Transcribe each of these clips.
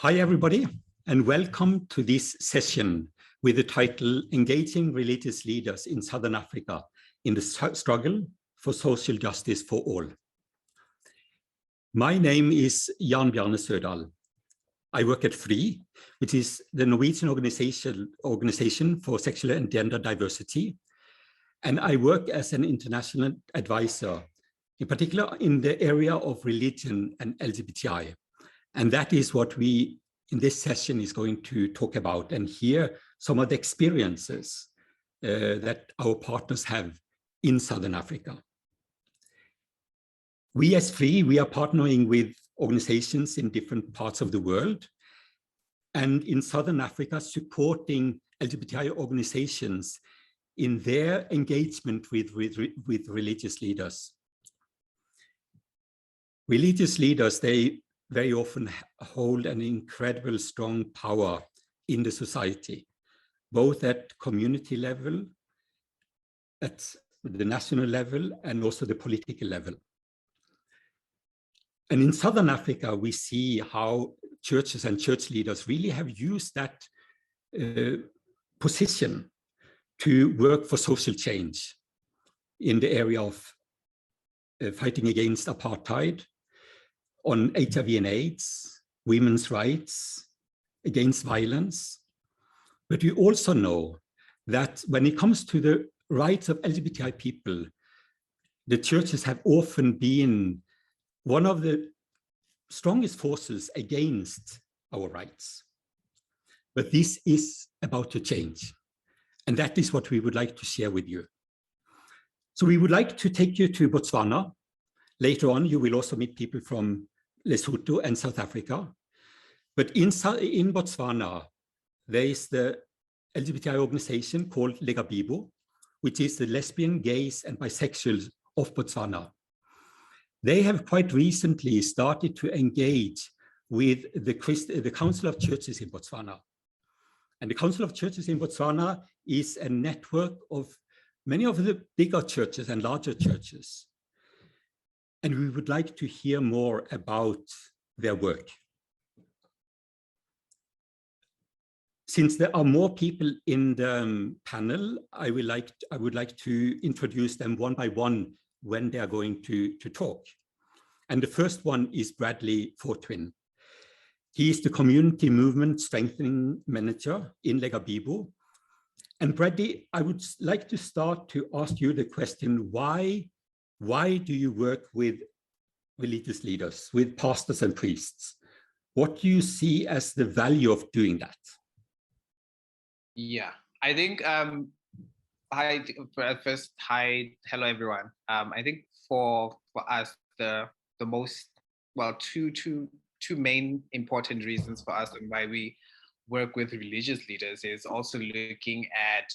Hi, everybody, and welcome to this session with the title Engaging Religious Leaders in Southern Africa in the Struggle for Social Justice for All. My name is Jan Bjarne Sødal. I work at FRI, which is the Norwegian organization for sexual and gender diversity, and I work as an international advisor, in particular in the area of religion and LGBTI. And that is what we, in this session, is going to talk about and hear some of the experiences that our partners have in Southern Africa. We as FRI, we are partnering with organizations in different parts of the world, and in Southern Africa, supporting LGBTI organizations in their engagement with religious leaders. Religious leaders, they very often hold an incredible strong power in the society, both at community level, at the national level, and also the political level. And in Southern Africa, we see how churches and church leaders really have used that position to work for social change in the area of fighting against apartheid, on HIV and AIDS, women's rights, against violence. But we also know that when it comes to the rights of LGBTI people, the churches have often been one of the strongest forces against our rights. But this is about to change. And that is what we would like to share with you. So we would like to take you to Botswana. Later on, you will also meet people from Lesotho and South Africa. But in Botswana, there is the LGBTI organization called Legabibo, which is the lesbian, gays, and bisexuals of Botswana. They have quite recently started to engage with the Council of Churches in Botswana. And the Council of Churches in Botswana is a network of many of the bigger churches and larger churches. And we would like to hear more about their work. Since there are more people in the panel, I would like to introduce them one by one when they are going to talk. And the first one is Bradley Fortwin. He is the Community Movement Strengthening Manager in Legabibo. And Bradley, I would like to start to ask you the question, why do you work with religious leaders, with pastors and priests? What do you see as the value of doing that? Yeah, I think, hello everyone. I think for us, the most, well, two main important reasons for us and why we work with religious leaders is also looking at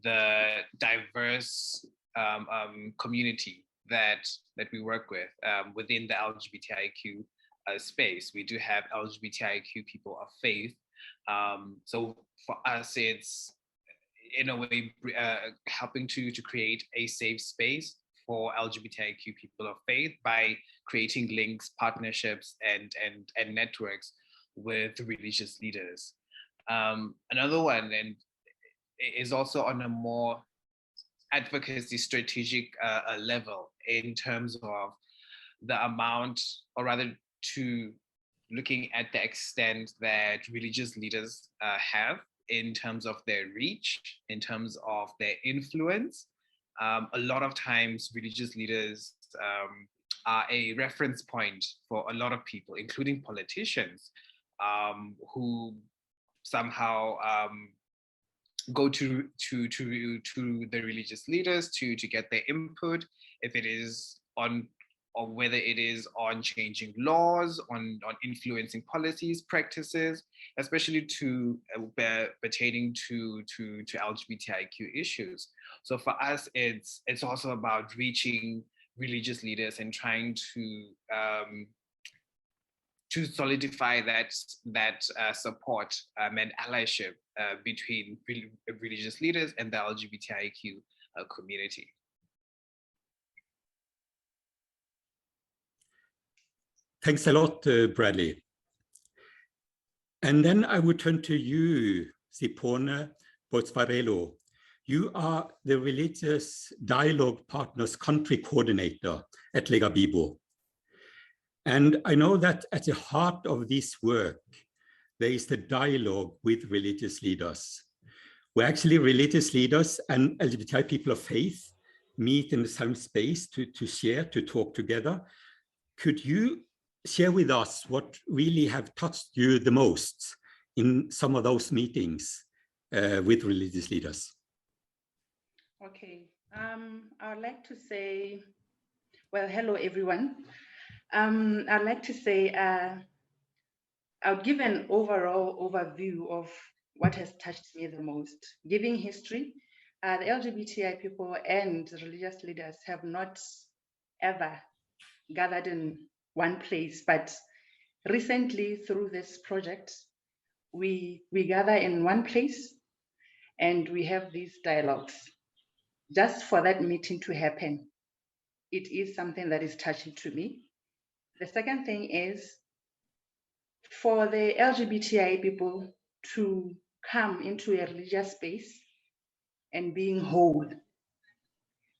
the diverse community that we work with within the LGBTIQ space. We do have LGBTIQ people of faith. So for us, it's in a way helping to create a safe space for LGBTIQ people of faith by creating links, partnerships, and networks with religious leaders. Another one, and is also on a more advocacy strategic level in terms of the amount, or rather to looking at the extent that religious leaders have in terms of their reach, in terms of their influence. A lot of times religious leaders are a reference point for a lot of people, including politicians, who somehow go to the religious leaders to get their input, if it is on, or whether it is on changing laws, on influencing policies, practices, especially pertaining to LGBTIQ issues. So for us, it's also about reaching religious leaders and trying to solidify that support and allyship between religious leaders and the LGBTIQ community. Thanks a lot, Bradley. And then I would turn to you, Sipone Botsvarelo. You are the Religious Dialogue Partners Country Coordinator at Lega Bibo. And I know that at the heart of this work, there is the dialogue with religious leaders, where actually religious leaders and LGBTI people of faith meet in the same space to share, to talk together. Could you share with us what really have touched you the most in some of those meetings with religious leaders? Okay, I would like to say, well, hello everyone. I'd like to say, I'll give an overall overview of what has touched me the most. Giving history, the LGBTI people and religious leaders have not ever gathered in one place, but recently through this project, we gather in one place and we have these dialogues. Just for that meeting to happen, it is something that is touching to me. The second thing is for the LGBTI people to come into a religious space and being whole,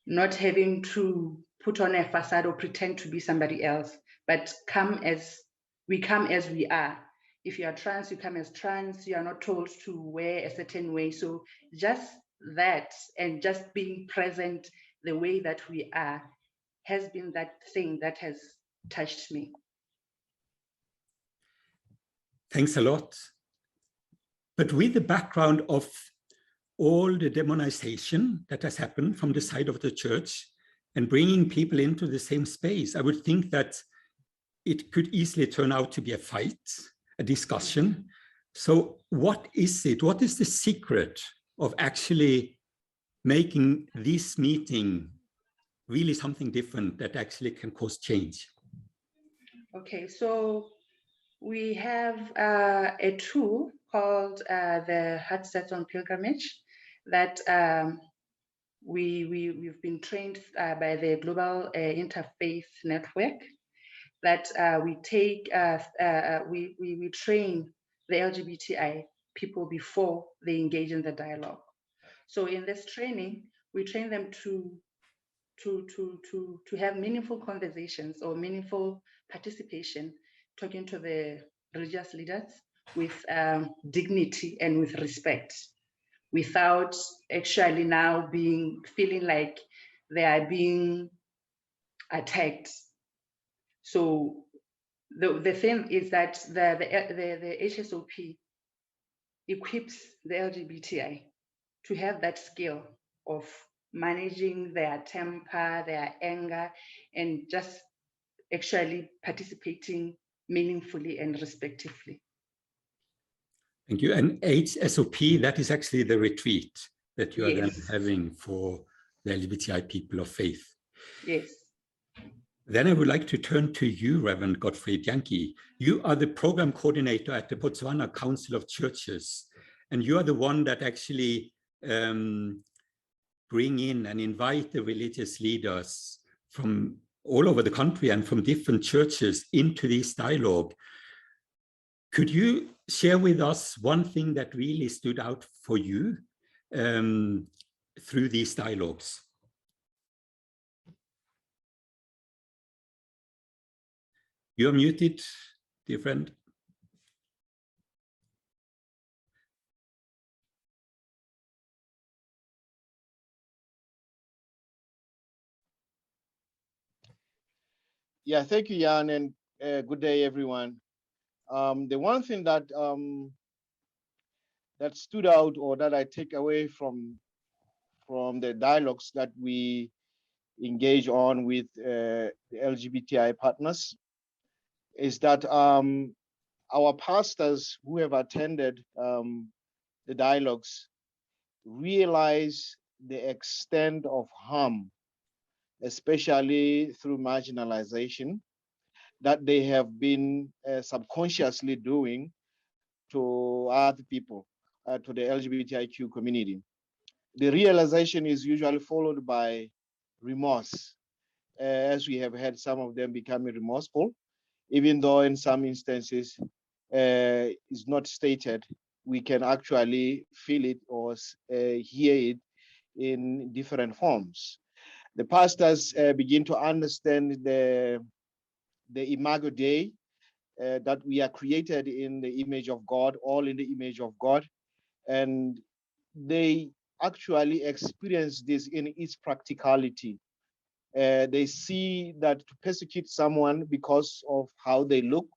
not having to put on a facade or pretend to be somebody else, but come as we are. If you are trans, you come as trans. You are not told to wear a certain way. So just that and just being present the way that we are has been that thing that has touched me. Thanks a lot. But with the background of all the demonization that has happened from the side of the church and bringing people into the same space, I would think that it could easily turn out to be a fight, a discussion. So what is it? What is the secret of actually making this meeting really something different that actually can cause change? Okay, so we have a tool called the Heart Set on Pilgrimage that we've been trained by the Global Interfaith Network, that we take, we train the LGBTI people before they engage in the dialogue. So in this training, we train them to have meaningful conversations or meaningful participation, talking to the religious leaders with dignity and with respect, without actually now feeling like they are being attacked. So the thing is that the HSOP equips the LGBTI to have that skill of managing their temper, their anger, and just actually participating meaningfully and respectively. Thank you. And HSOP, that is actually the retreat that you are then having for the LGBTI people of faith. Yes. Then I would like to turn to you, Reverend Gottfried Yankee. You are the program coordinator at the Botswana Council of Churches, and you are the one that actually bring in and invite the religious leaders from all over the country and from different churches into this dialogue. Could you share with us one thing that really stood out for you through these dialogues? You're muted, dear friend. Yeah, thank you, Jan, and good day, everyone. The one thing that that stood out, or that I take away from the dialogues that we engage on with the LGBTI partners, is that our pastors who have attended the dialogues realize the extent of harm, especially through marginalization, that they have been subconsciously doing to other people, to the LGBTIQ community. The realization is usually followed by remorse, as we have had some of them becoming remorseful, even though in some instances is not stated, we can actually feel it or hear it in different forms. The pastors begin to understand the imago Dei, that we are created in the image of God, all in the image of God, and they actually experience this in its practicality. They see that to persecute someone because of how they look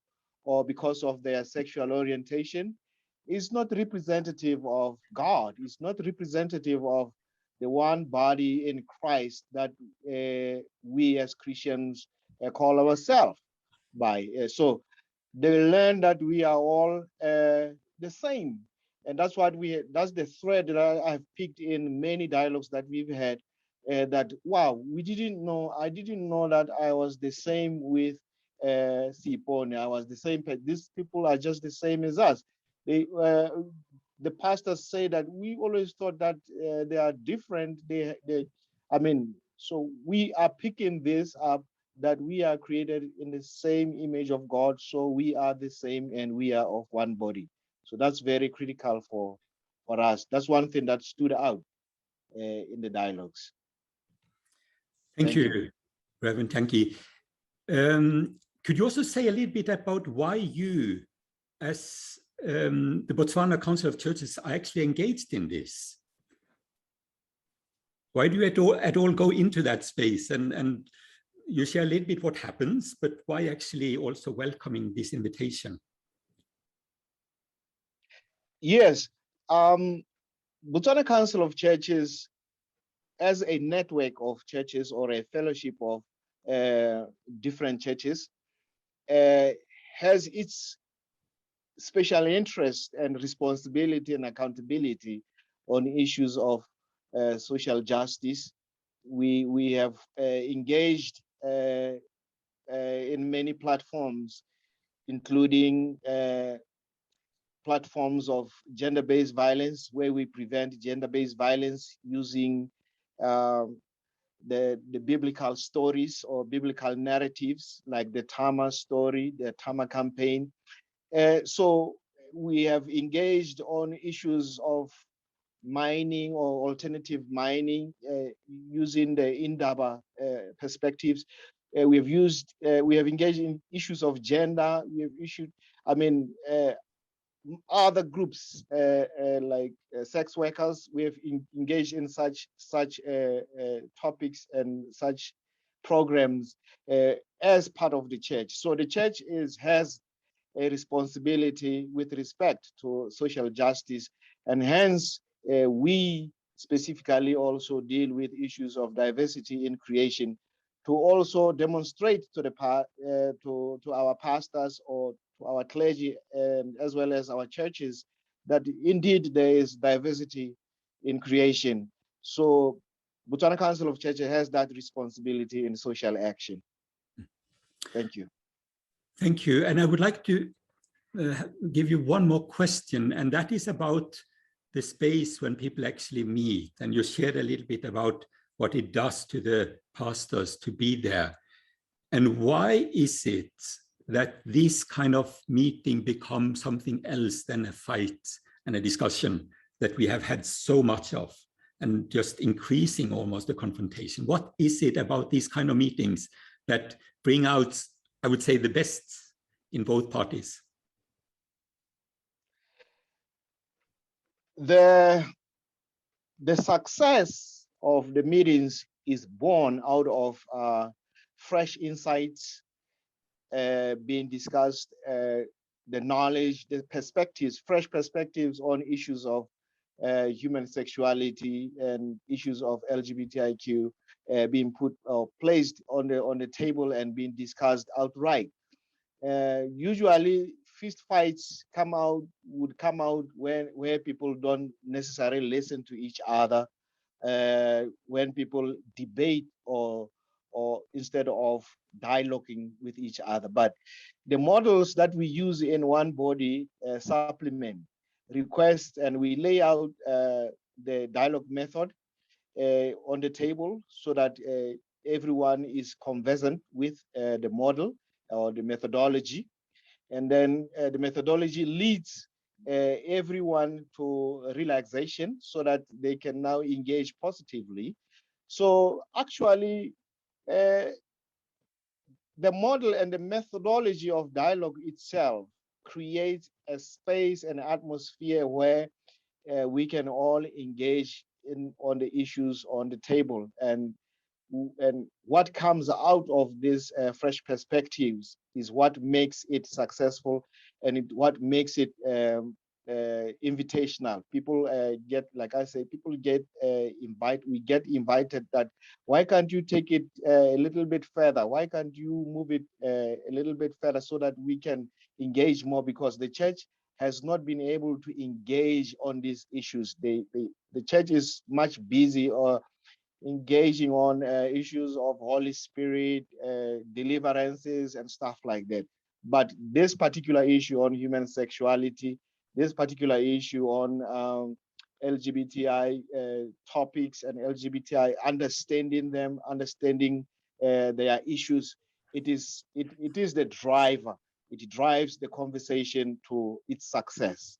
or because of their sexual orientation is not representative of God. It's not representative of the one body in Christ that we as Christians call ourselves by. So they learn that we are all the same. And that's that's the thread that I've picked in many dialogues that we've had, that, wow, I didn't know that I was the same with Sipone. I was the same, these people are just the same as us. The pastors say that we always thought that they are different. So we are picking this up, that we are created in the same image of God, so we are the same and we are of one body. So that's very critical for us. That's one thing that stood out in the dialogues. Thank you, Reverend Tanki. Could you also say a little bit about why you, as the Botswana Council of Churches, are actually engaged in this? Why do you at all go into that space? And you share a little bit what happens, but why actually also welcoming this invitation? Yes, Botswana Council of Churches, as a network of churches or a fellowship of different churches, has its special interest and responsibility and accountability on issues of social justice. We have engaged in many platforms, including platforms of gender-based violence, where we prevent gender-based violence using the biblical stories or biblical narratives, like the Tama story, the Tama campaign. So we have engaged on issues of mining or alternative mining using the Indaba perspectives. We have engaged in issues of gender. We have issued, other groups like sex workers. We have engaged in such topics and such programs as part of the church. So the church has a responsibility with respect to social justice, and hence we specifically also deal with issues of diversity in creation, to also demonstrate to to our pastors or to our clergy, and as well as our churches, that indeed there is diversity in creation. So Botswana Council of Churches has that responsibility in social action. Thank you. Thank you. And I would like to give you one more question, and that is about the space when people actually meet. And you shared a little bit about what it does to the pastors to be there. And why is it that this kind of meeting becomes something else than a fight and a discussion that we have had so much of, and just increasing almost the confrontation? What is it about these kind of meetings that bring out, I would say, the best in both parties? The success of the meetings is born out of fresh insights being discussed, the knowledge, the perspectives, fresh perspectives on issues of human sexuality and issues of LGBTIQ being placed on the table and being discussed outright. Usually fist fights would come out where people don't necessarily listen to each other, when people debate or instead of dialoguing with each other. But the models that we use in One Body supplement, request, and we lay out the dialogue method on the table so that everyone is conversant with the model or the methodology. And then the methodology leads everyone to relaxation so that they can now engage positively. So actually, the model and the methodology of dialogue itself creates a space and atmosphere where we can all engage on the issues on the table, and what comes out of these fresh perspectives is what makes it successful, and what makes it invitational. People get, like I say, people get we get invited that, why can't you take it a little bit further? Why can't you move it a little bit further so that we can engage more? Because the church has not been able to engage on these issues. The church is much busy or engaging on issues of Holy Spirit, deliverances and stuff like that. But this particular issue on human sexuality, this particular issue on LGBTI topics and LGBTI, understanding them, understanding their issues, it is the driver. It drives the conversation to its success.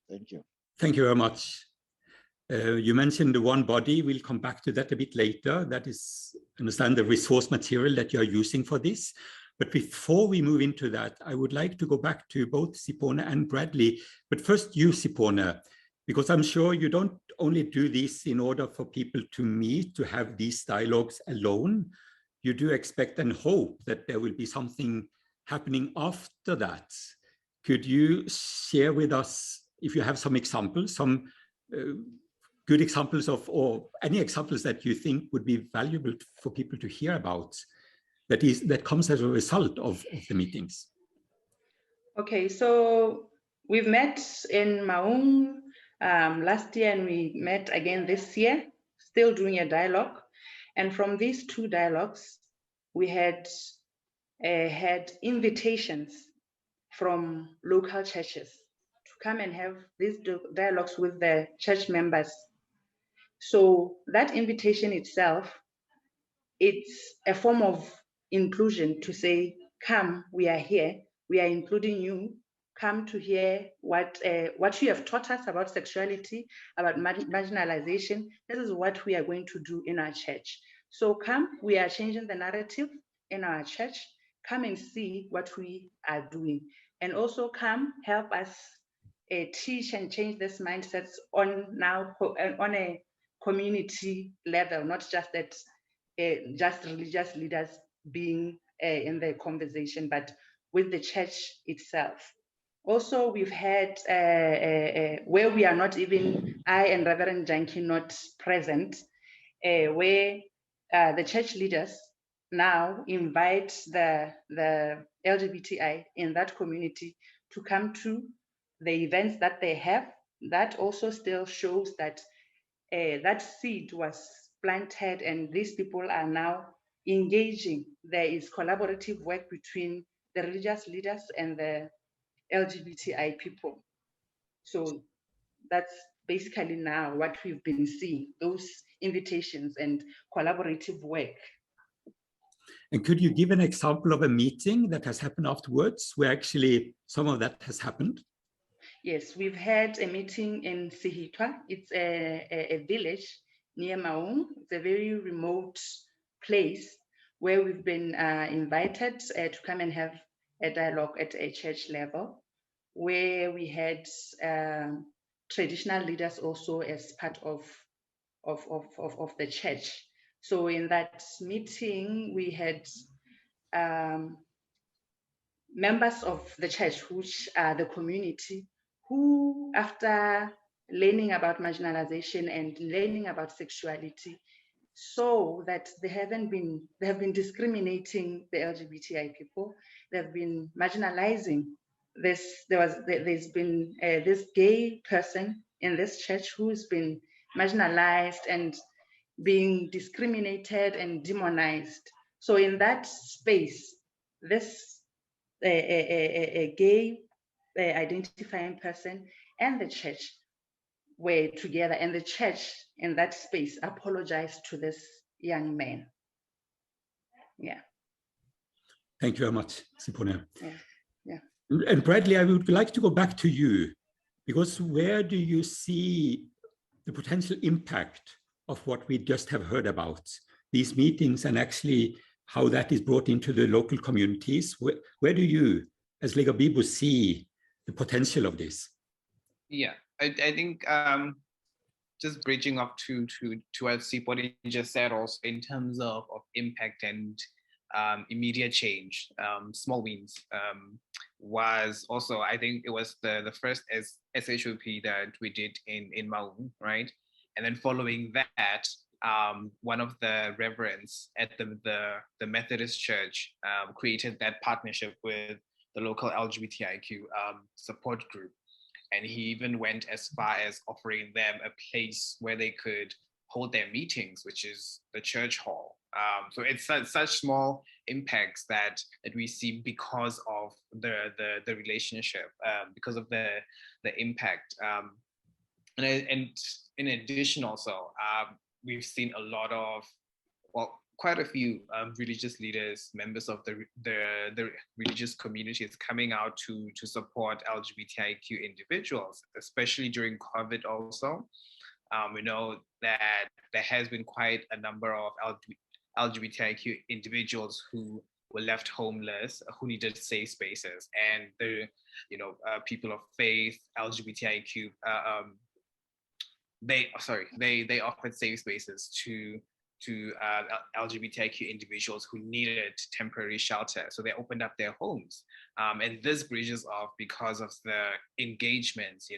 Thank you. Thank you very much. You mentioned the one body. We'll come back to that a bit later. That is, understand, the resource material that you're using for this. But before we move into that, I would like to go back to both Sipona and Bradley. But first you, Sipona, because I'm sure you don't only do this in order for people to meet, to have these dialogues alone. You do expect and hope that there will be something happening after that. Could you share with us, if you have some examples, some good examples of, or any examples that you think would be valuable for people to hear about, that comes as a result of the meetings? Okay, so we've met in Maung last year, and we met again this year, still doing a dialogue. And from these two dialogues, we had invitations from local churches to come and have these dialogues with the church members. So that invitation itself, it's a form of inclusion to say, come, we are here, we are including you, come to hear what you have taught us about sexuality, about marginalization. This is what we are going to do in our church. So come, we are changing the narrative in our church. Come and see what we are doing. And also come, help us teach and change this mindsets on a community level, not just that just religious leaders being in the conversation, but with the church itself. Also, we've had where we are not even, I and Reverend Janki not present, where the church leaders now invite the LGBTI in that community to come to the events that they have. That also still shows that that seed was planted, and these people are now engaging. There is collaborative work between the religious leaders and the LGBTI people. So that's basically now what we've been seeing, those invitations and collaborative work. And could you give an example of a meeting that has happened afterwards, where actually some of that has happened? Yes, we've had a meeting in Sihitwa. It's a village near Maung. It's a very remote place where we've been invited to come and have a dialogue at a church level, where we had traditional leaders also as part of the church. So in that meeting, we had members of the church, which are the community, who, after learning about marginalization and learning about sexuality, saw that they have been discriminating the LGBTI people. They've been marginalizing this. There's been this gay person in this church who's been marginalized and being discriminated and demonized. So in that space, this a gay identifying person and the church were together, and the church in that space apologized to this young man. Yeah. Thank you very much, Sipone. Yeah. And Bradley, I would like to go back to you, because where do you see the potential impact of what we just have heard about, these meetings, and actually how that is brought into the local communities? Where do you, as Lega Bibu, see the potential of this? Yeah, I think just bridging up to what Sipone just said, also in terms of impact and immediate change, small wins, was also, I think it was the first SHOP that we did in Maun, right? And then following that, one of the reverends at the Methodist Church created that partnership with the local LGBTIQ support group. And he even went as far as offering them a place where they could hold their meetings, which is the church hall. So it's such small impacts that we see because of the relationship, because of the impact. And in addition, also, we've seen a lot of, well, quite a few religious leaders, members of the religious communities coming out to support LGBTIQ individuals, especially during COVID also. We know that there has been quite a number of LGBTIQ individuals who were left homeless, who needed safe spaces, and the people of faith, LGBTIQ, they offered safe spaces to LGBTIQ individuals who needed temporary shelter. So they opened up their homes. And this bridges off because of the engagements,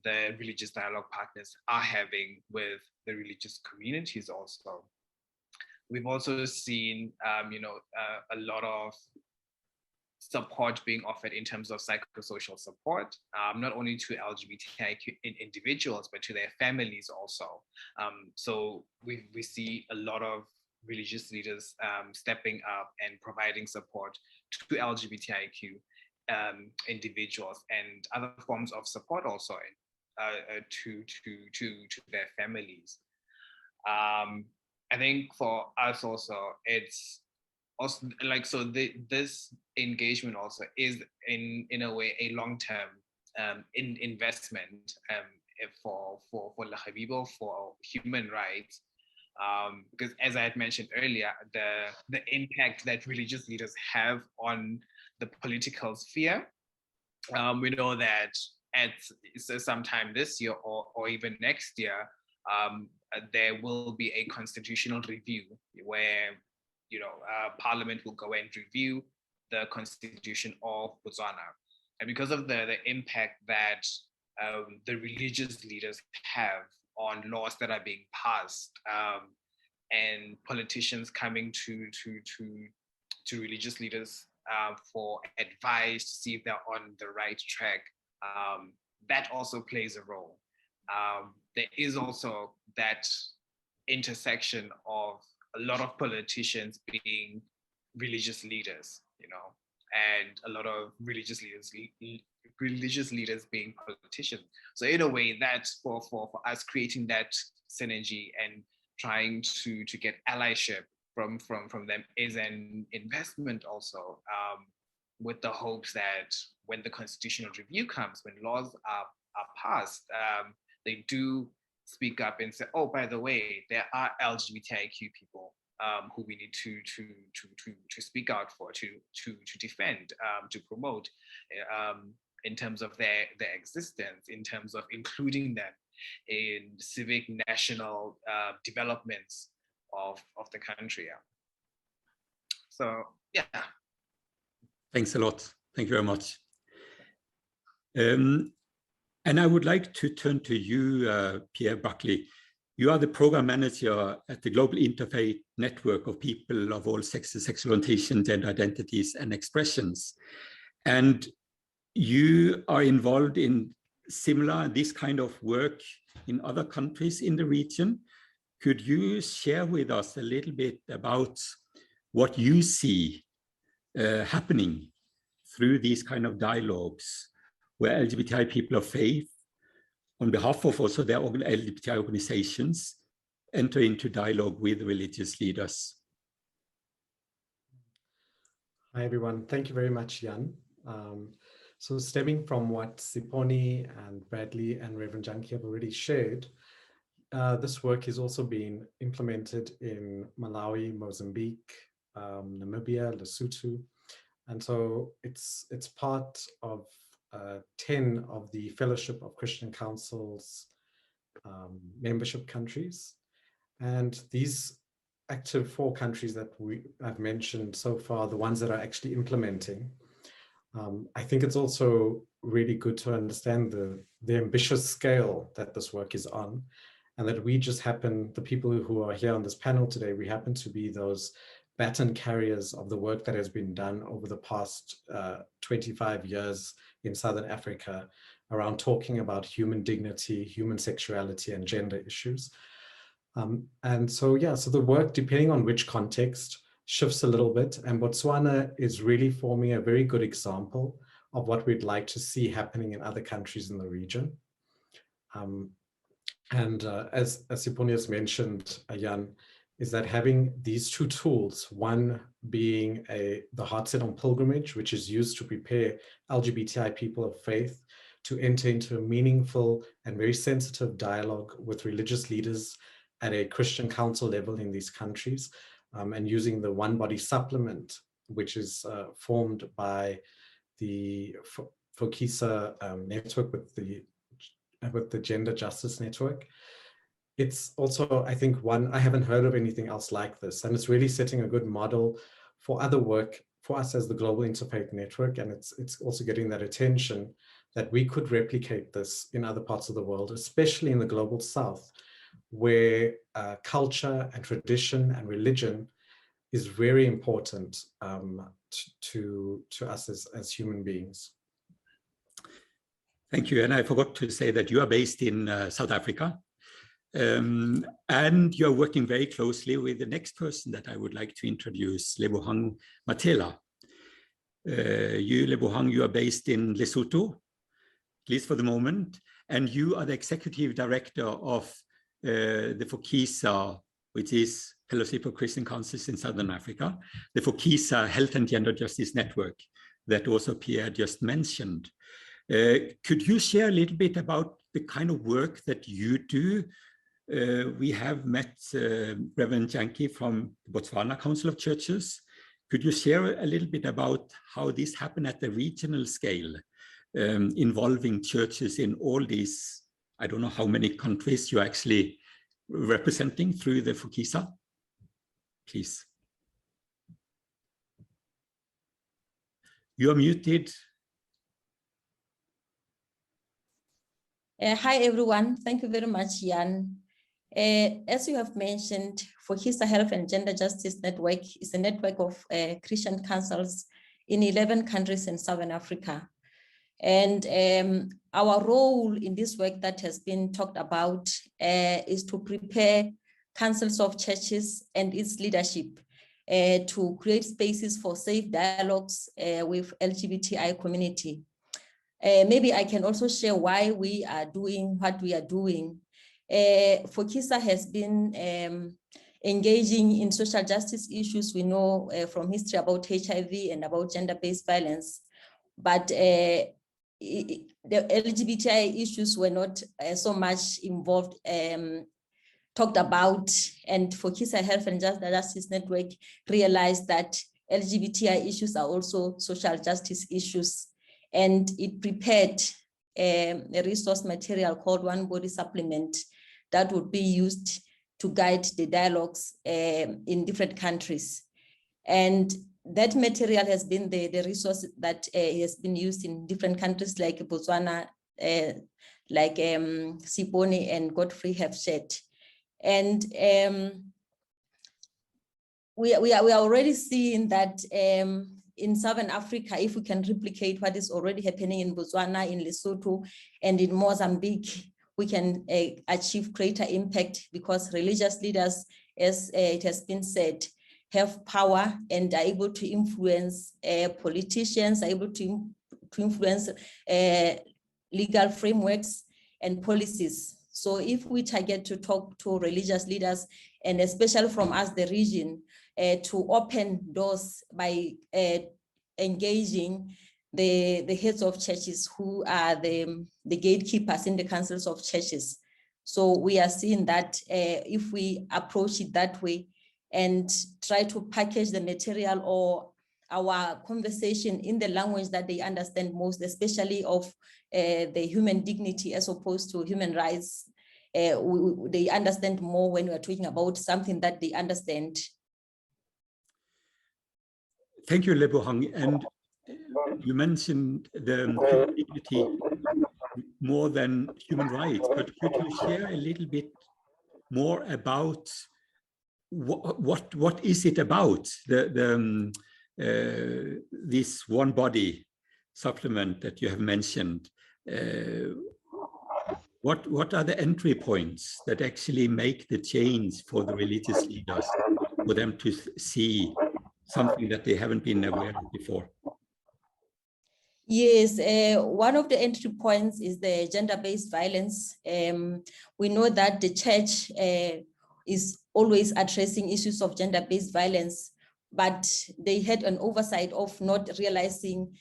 the religious dialogue partners are having with the religious communities also. We've also seen, a lot of support being offered in terms of psychosocial support, not only to LGBTIQ individuals, but to their families also. So we see a lot of religious leaders stepping up and providing support to LGBTIQ individuals and other forms of support also to their families. I think for us also, it's also like, so this engagement also is in a way a long-term investment for Lega Bibu, for human rights, because as I had mentioned earlier, the impact that religious leaders have on the political sphere, we know that at sometime this year or even next year, there will be a constitutional review where Parliament will go and review the constitution of Botswana. And because of the impact that the religious leaders have on laws that are being passed, and politicians coming to religious leaders for advice to see if they're on the right track, that also plays a role. There is also that intersection of a lot of politicians being religious leaders, and a lot of religious leaders being politicians. So in a way, that's for us creating that synergy and trying to get allyship from them is an investment also, with the hopes that when the constitutional review comes, when laws are passed, they do speak up and say, oh, by the way, there are LGBTIQ people who we need to speak out for, to defend, to promote, in terms of their existence, in terms of including them in civic national developments of the country. So yeah. Thanks a lot. Thank you very much. And I would like to turn to you, Pierre Buckley. You are the program manager at the Global Interfaith Network of People of All Sexes, Sexual Orientations, Gender Identities and Expressions. And you are involved in this kind of work in other countries in the region. Could you share with us a little bit about what you see happening through these kind of dialogues, where LGBTI people of faith, on behalf of also their LGBTI organizations, enter into dialogue with religious leaders? Hi, everyone. Thank you very much, Jan. So stemming from what Siponi and Bradley and Reverend Janki have already shared, this work is also being implemented in Malawi, Mozambique, Namibia, Lesotho. And so it's part of 10 of the Fellowship of Christian Councils membership countries. And these active 4 countries that I've mentioned so far, the ones that are actually implementing, I think it's also really good to understand the ambitious scale that this work is on, and that we just happen, the people who are here on this panel today, we happen to be those baton carriers of the work that has been done over the past 25 years in Southern Africa around talking about human dignity, human sexuality, and gender issues. And so, yeah, so the work, depending on which context, shifts a little bit. And Botswana is really forming a very good example of what we'd like to see happening in other countries in the region. As Siponi has mentioned, Jan, is that having these 2 tools, one being the Heart Set on Pilgrimage, which is used to prepare LGBTI people of faith to enter into a meaningful and very sensitive dialogue with religious leaders at a Christian council level in these countries, and using the One Body supplement, which is formed by the Fokisa network with the Gender Justice Network. It's also, I think, I haven't heard of anything else like this, and it's really setting a good model for other work for us as the Global Interfaith Network, and it's also getting that attention that we could replicate this in other parts of the world, especially in the Global South, where culture and tradition and religion is very important to us as human beings. Thank you. And I forgot to say that you are based in South Africa. And you're working very closely with the next person that I would like to introduce, Lebohang Matela. Lebohang, you are based in Lesotho, at least for the moment, and you are the executive director of the Fokisa, which is Fellowship of Christian Councils in Southern Africa, the Fokisa Health and Gender Justice Network that also Pierre just mentioned. Could you share a little bit about the kind of work that you do? We have met Reverend Janki from the Botswana Council of Churches. Could you share a little bit about how this happened at the regional scale, involving churches in all these, I don't know how many countries you're actually representing through the Fokisa? Please. You are muted. Hi, everyone. Thank you very much, Jan. As you have mentioned, Fokisa Health and Gender Justice Network is a network of Christian councils in 11 countries in Southern Africa. And our role in this work that has been talked about is to prepare councils of churches and its leadership to create spaces for safe dialogues with LGBTI community. Maybe I can also share why we are doing what we are doing. Fokisa has been engaging in social justice issues. We know from history about HIV and about gender-based violence, but the LGBTI issues were not so much involved, talked about, and Fokisa Health and Justice Network realized that LGBTI issues are also social justice issues, and it prepared a resource material called One Body Supplement that would be used to guide the dialogues in different countries. And that material has been the resource that has been used in different countries like Botswana, like Siponi and Godfrey have shared. And we are already seeing that in Southern Africa, if we can replicate what is already happening in Botswana, in Lesotho, and in Mozambique, we can achieve greater impact, because religious leaders, as it has been said, have power and are able to influence politicians, are able to influence legal frameworks and policies. So if we target to talk to religious leaders, and especially from us, the region, to open doors by engaging the heads of churches who are the gatekeepers in the councils of churches. So we are seeing that if we approach it that way and try to package the material or our conversation in the language that they understand most, especially of the human dignity as opposed to human rights, they understand more when we are talking about something that they understand. Thank you, Lebohang. And you mentioned the human dignity more than human rights, but could you share a little bit more about what is it about this one body supplement that you have mentioned? What are the entry points that actually make the change for the religious leaders, for them to see something that they haven't been aware of before? Yes, one of the entry points is the gender-based violence. We know that the church is always addressing issues of gender-based violence, but they had an oversight of not realizing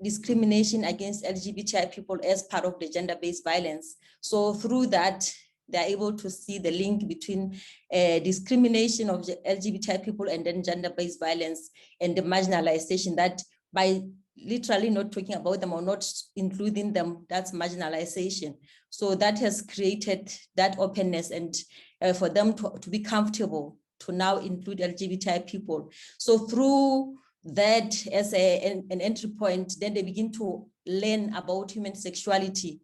discrimination against LGBTI people as part of the gender-based violence. So through that, they're able to see the link between discrimination of LGBTI people and then gender-based violence and the marginalization, that by literally not talking about them or not including them, that's marginalization. So that has created that openness and for them to be comfortable to now include LGBTI people. So through that as an entry point, then they begin to learn about human sexuality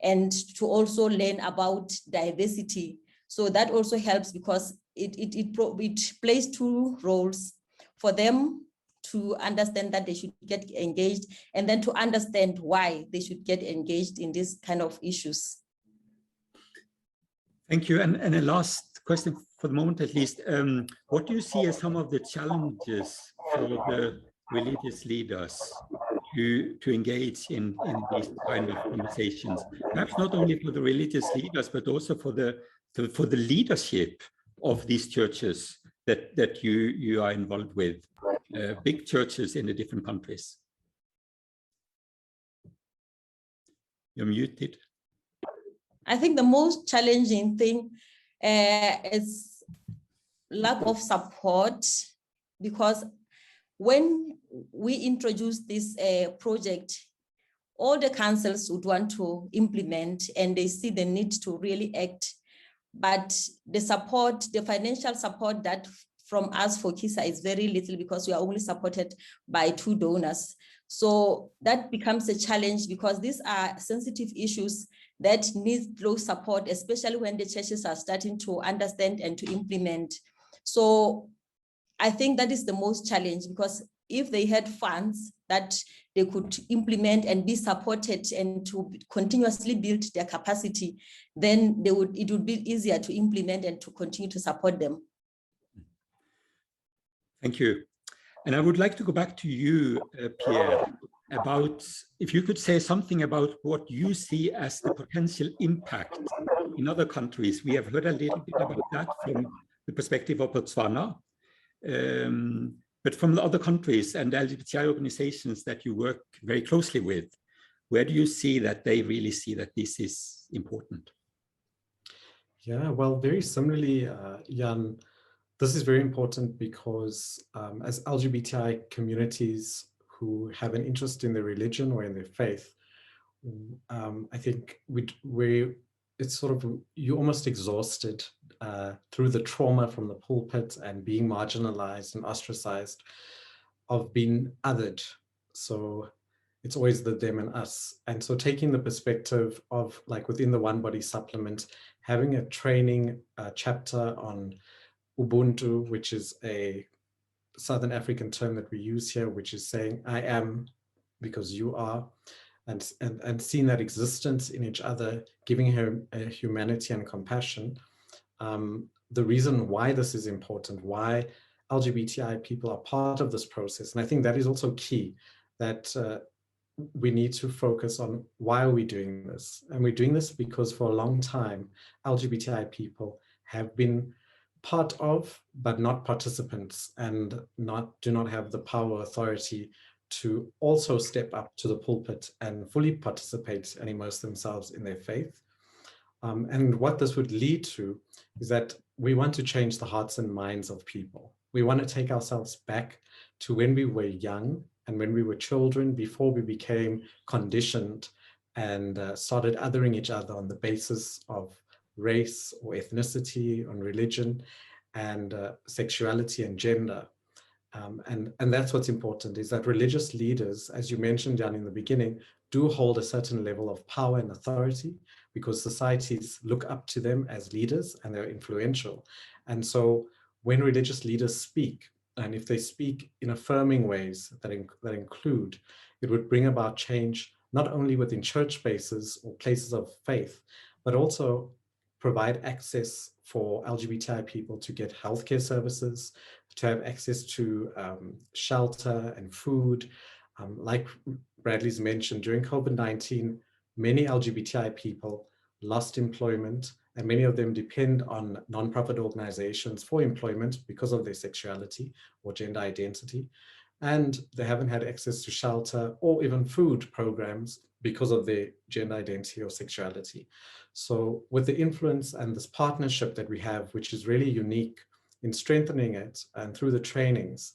and to also learn about diversity. So that also helps because it plays two roles for them to understand that they should get engaged and then to understand why they should get engaged in these kind of issues. Thank you. And a last question for the moment, at least. What do you see as some of the challenges for the religious leaders to engage in these kind of conversations? Perhaps not only for the religious leaders, but also for the leadership of these churches that you are involved with, big churches in the different countries. You're muted. I think the most challenging thing is lack of support, because when we introduced this project, all the councils would want to implement and they see the need to really act. But the support, the financial support that from us for KISA is very little because we are only supported by 2 donors. So that becomes a challenge because these are sensitive issues that need close support, especially when the churches are starting to understand and to implement. So I think that is the most challenge, because if they had funds that they could implement and be supported and to continuously build their capacity, then it would be easier to implement and to continue to support them. Thank you. And I would like to go back to you, Pierre, about if you could say something about what you see as the potential impact in other countries. We have heard a little bit about that from the perspective of Botswana, but from the other countries and LGBTI organizations that you work very closely with, where do you see that they really see that this is important? Yeah, well, very similarly, Jan, this is very important because as LGBTI communities who have an interest in their religion or in their faith, I think it's sort of, you're almost exhausted through the trauma from the pulpit and being marginalized and ostracized of being othered. So it's always the them and us. And so taking the perspective of, like, within the One Body supplement, having a training chapter on Ubuntu, which is a Southern African term that we use here, which is saying I am because you are, and seeing that existence in each other, giving her a humanity and compassion. The reason why this is important, why LGBTI people are part of this process, and I think that is also key, that we need to focus on why are we doing this? And we're doing this because for a long time, LGBTI people have been part of, but not participants, and do not have the power, authority to also step up to the pulpit and fully participate and immerse themselves in their faith. And what this would lead to is that we want to change the hearts and minds of people. We want to take ourselves back to when we were young and when we were children, before we became conditioned and started othering each other on the basis of race or ethnicity, on religion and sexuality and gender. And that's what's important, is that religious leaders, as you mentioned, Jan, in the beginning, do hold a certain level of power and authority because societies look up to them as leaders and they're influential. And so when religious leaders speak, and if they speak in affirming ways that include, it would bring about change, not only within church spaces or places of faith, but also provide access for LGBTI people to get healthcare services, to have access to shelter and food. Like Bradley's mentioned, during COVID-19, many LGBTI people lost employment, and many of them depend on nonprofit organizations for employment because of their sexuality or gender identity. And they haven't had access to shelter or even food programs because of their gender identity or sexuality. So with the influence and this partnership that we have, which is really unique in strengthening it and through the trainings,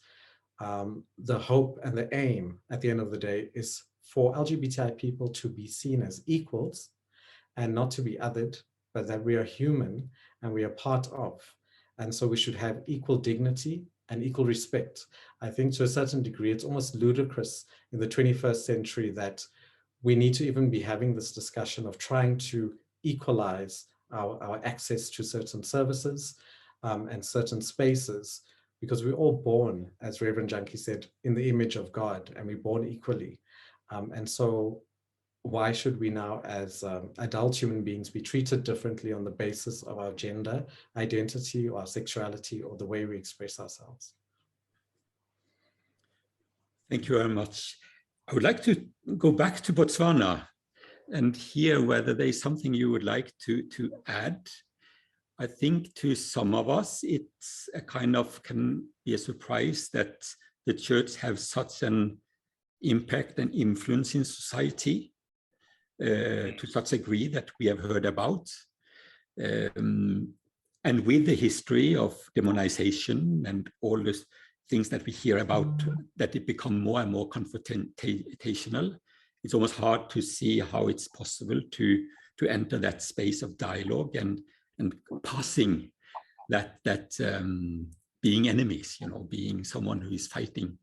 the hope and the aim at the end of the day is for LGBTI people to be seen as equals and not to be othered, but that we are human and we are part of. And so we should have equal dignity and equal respect. I think to a certain degree, it's almost ludicrous in the 21st century that we need to even be having this discussion of trying to equalize our access to certain services and certain spaces, because we're all born, as Reverend Junkie said, in the image of God, and we're born equally. And so why should we now, as adult human beings, be treated differently on the basis of our gender identity or our sexuality or the way we express ourselves? Thank you very much. I would like to go back to Botswana and hear whether there's something you would like to add. I think to some of us, it's a kind of can be a surprise that the church has such an impact and influence in society to such a degree that we have heard about. And with the history of demonization and all these things that we hear about, that it become more and more confrontational, it's almost hard to see how it's possible to enter that space of dialogue and passing that being enemies, being someone who is fighting.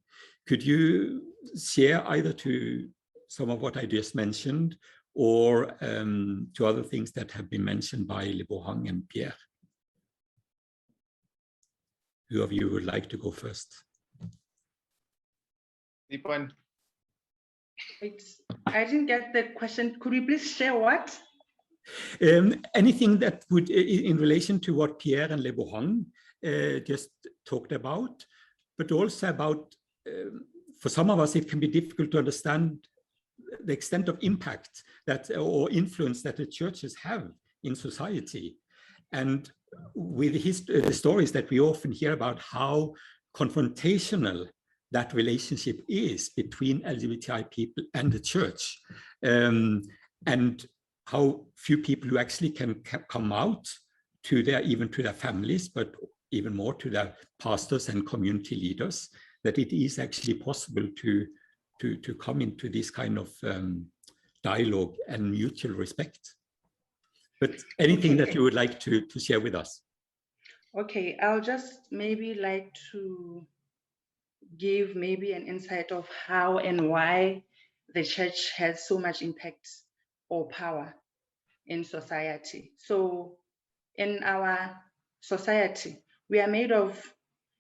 Could you share either to some of what I just mentioned or to other things that have been mentioned by Lebohang and Pierre? Who of you would like to go first? Deepan. I didn't get the question. Could we please share what? Anything that would, in relation to what Pierre and Lebohang just talked about, but also about, for some of us, it can be difficult to understand the extent of impact that or influence that the churches have in society. And with the stories that we often hear about how confrontational that relationship is between LGBTI people and the church, and how few people who actually can come out to even to their families, but even more to their pastors and community leaders, that it is actually possible to come into this kind of dialogue and mutual respect. But anything that you would like to share with us? Okay, I'll just maybe like to give maybe an insight of how and why the church has so much impact or power in society. So in our society, we are made of,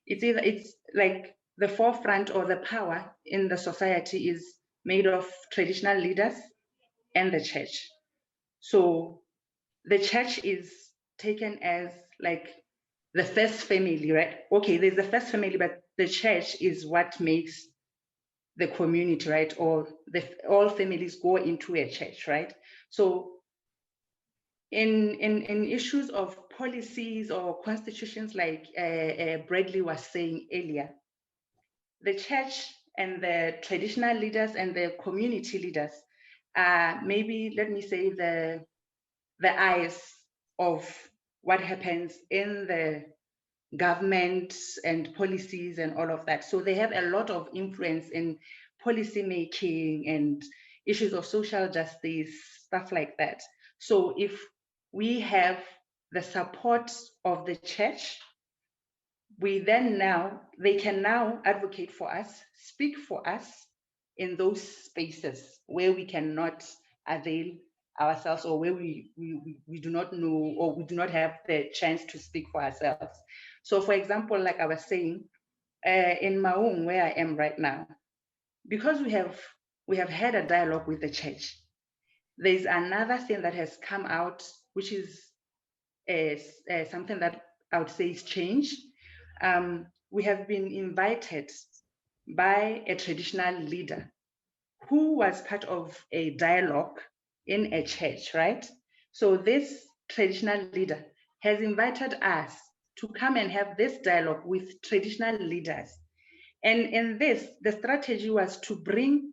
it's like the forefront or the power in the society is made of traditional leaders and the church. So the church is taken as like the first family, right? Okay, there's the first family, but the church is what makes the community, right? Or all families go into a church, right? So in issues of policies or constitutions, like Bradley was saying earlier, the church and the traditional leaders and the community leaders are maybe, let me say, the eyes of what happens in the government and policies and all of that. So they have a lot of influence in policy making and issues of social justice, stuff like that. So if we have the support of the church, they can now advocate for us, speak for us in those spaces where we cannot avail ourselves, or where we do not know, or we do not have the chance to speak for ourselves. So for example, like I was saying, in Maung, where I am right now, because we have had a dialogue with the church, there's another thing that has come out, which is something that I would say is change. We have been invited by a traditional leader who was part of a dialogue in a church, right? So this traditional leader has invited us to come and have this dialogue with traditional leaders. And in this, the strategy was to bring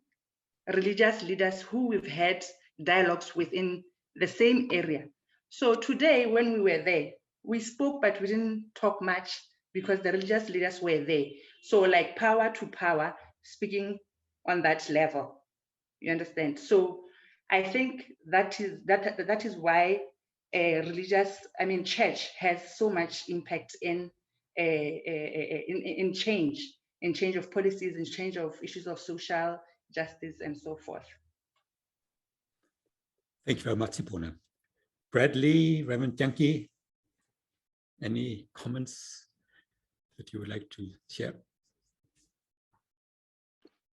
religious leaders who we've had dialogues within the same area. So today, when we were there, we spoke, but we didn't talk much because the religious leaders were there. So like power to power, speaking on that level. You understand? So I think that is why church has so much impact in change of policies, in change of issues of social justice and so forth. Thank you very much, Sipona. Bradley, Reverend Janki, any comments that you would like to share?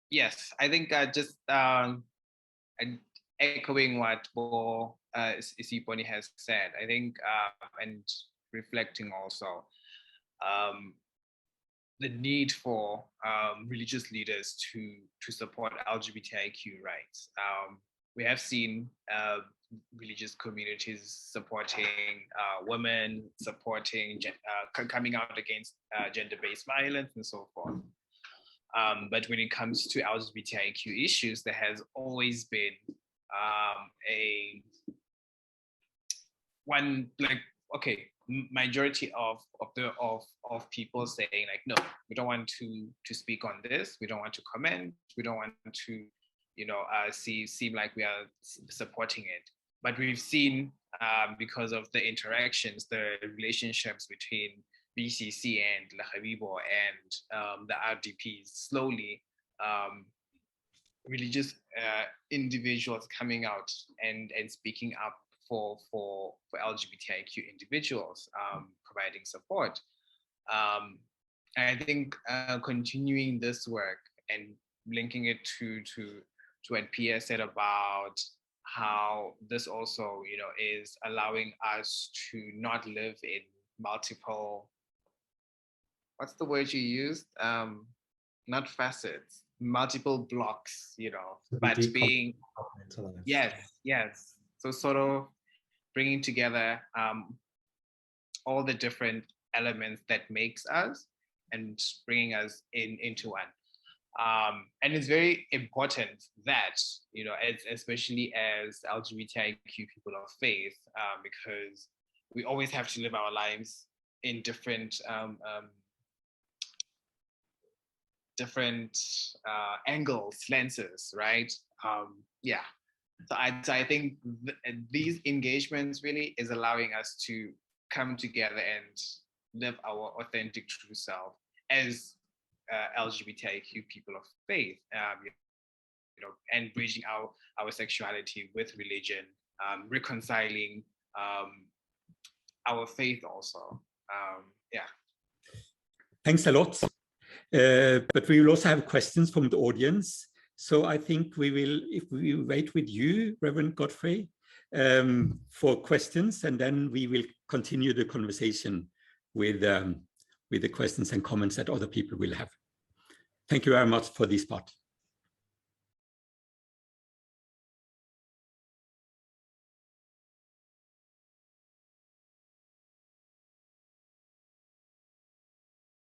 Yes, I think just echoing what Bo Siponi has said, I think, and reflecting also the need for religious leaders to support LGBTIQ rights. We have seen religious communities supporting women, supporting coming out against gender-based violence and so forth. But when it comes to LGBTIQ issues, there has always been majority of people saying like, no, we don't want to speak on this, we don't want to comment, we don't want to, seem like we are supporting it. But we've seen, because of the interactions, the relationships between BCC and Lahabibo and the RDPs, slowly religious individuals coming out and speaking up for LGBTIQ individuals, providing support. And I think continuing this work and linking it to what Pia said about how this also, is allowing us to not live in multiple, what's the word you used? Not facets, multiple blocks, but being, yes. So sort of bringing together all the different elements that makes us and bringing us into one. And it's very important that, especially as LGBTIQ people of faith, because we always have to live our lives in different angles, lenses, right? So I think these engagements really is allowing us to come together and live our authentic true self as LGBTIQ people of faith, and bridging our sexuality with religion, reconciling our faith also. Thanks a lot. But we will also have questions from the audience. So I think if we wait with you, Reverend Godfrey, for questions, and then we will continue the conversation with the questions and comments that other people will have. Thank you very much for this part.